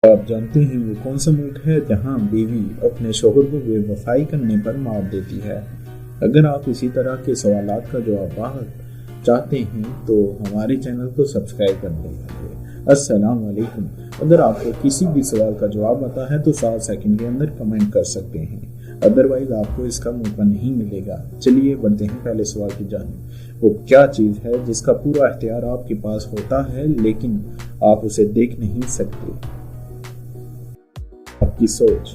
आप जानते हैं वो कौन सा मुल्क है जहां बीवी अपने शोहर को बेवफाई करने पर मार देती है? अगर आप इसी तरह के सवालात का जवाब चाहते हैं तो हमारे चैनल को सब्सक्राइब कर लीजिए। अस्सलाम वालेकुम। अगर आपको किसी भी सवाल का जवाब आता है तो 7 सेकंड के अंदर कमेंट कर सकते हैं, अदरवाइज आपको इसका मौका नहीं मिलेगा। चलिए बढ़ते हैं पहले सवाल की जानिब। वो क्या चीज़ है जिसका पूरा इख्तियार आपके पास होता है लेकिन आप उसे देख नहीं सकते? आपकी सोच।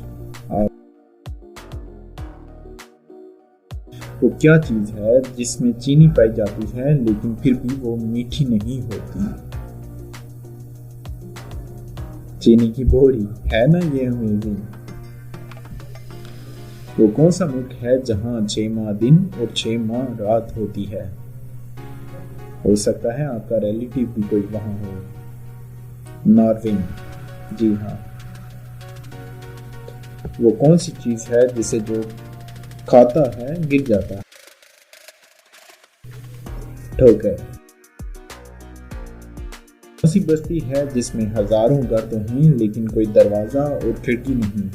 वो क्या चीज है जिसमें चीनी पाई जाती है लेकिन फिर भी वो मीठी नहीं होती? चीनी की बोरी है ना ये अमेजिंग। वो कौन सा मुल्क है जहां 6 माह दिन और 6 माह रात होती है? हो सकता है आपका रिलेटिव भी कोई वहां हो। नॉर्वे। जी हाँ। वो कौन सी चीज है जिसे जो खाता है गिर जाता है? ठोकर। कौन सी बस्ती है जिसमें हजारों घर तो हैं लेकिन कोई दरवाजा और खिड़की नहीं?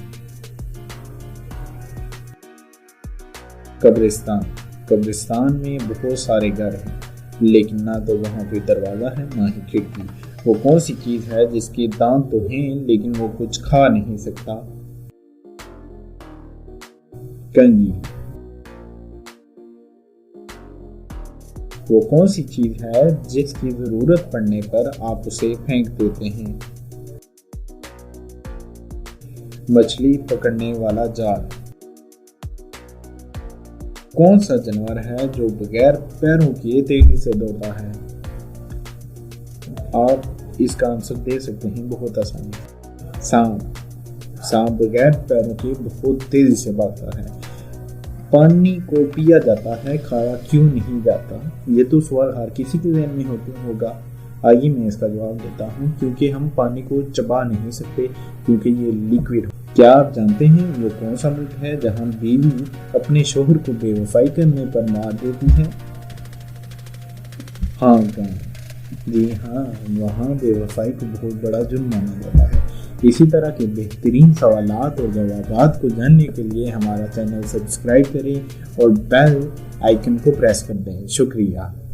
कब्रिस्तान। कब्रिस्तान में बहुत सारे घर हैं लेकिन ना तो वहाँ कोई दरवाजा है ना ही खिड़की। वो कौन सी चीज है जिसके दांत तो हैं लेकिन वो कुछ खा नहीं सकता? कंघी। वो कौन सी चीज है जिसकी जरूरत पड़ने पर आप उसे फेंक देते हैं? मछली पकड़ने वाला जाल। कौन सा जानवर है जो बगैर पैरों के तेजी से दौड़ता है? आप इसका आंसर दे सकते हैं बहुत आसानी से। सांप। सांप बगैर पैरों के बहुत तेजी से भागता है। पानी को पिया जाता है, खाया क्यों नहीं जाता? ये तो सवाल हर किसी के ज़हन में होगा। आइए मैं इसका जवाब देता हूँ, क्योंकि हम पानी को चबा नहीं सकते, क्योंकि ये लिक्विड। क्या आप जानते हैं वो कौन सा मुल्क है जहाँ बीवी अपने शोहर को बेवफाई करने पर मार देती है? हांगकांग। जी हाँ, वहाँ बेवफाई को बहुत बड़ा जुर्म माना जाता है। इसी तरह के बेहतरीन सवालात और जवाबात को जानने के लिए हमारा चैनल सब्सक्राइब करें और बेल आइकन को प्रेस कर दें। शुक्रिया।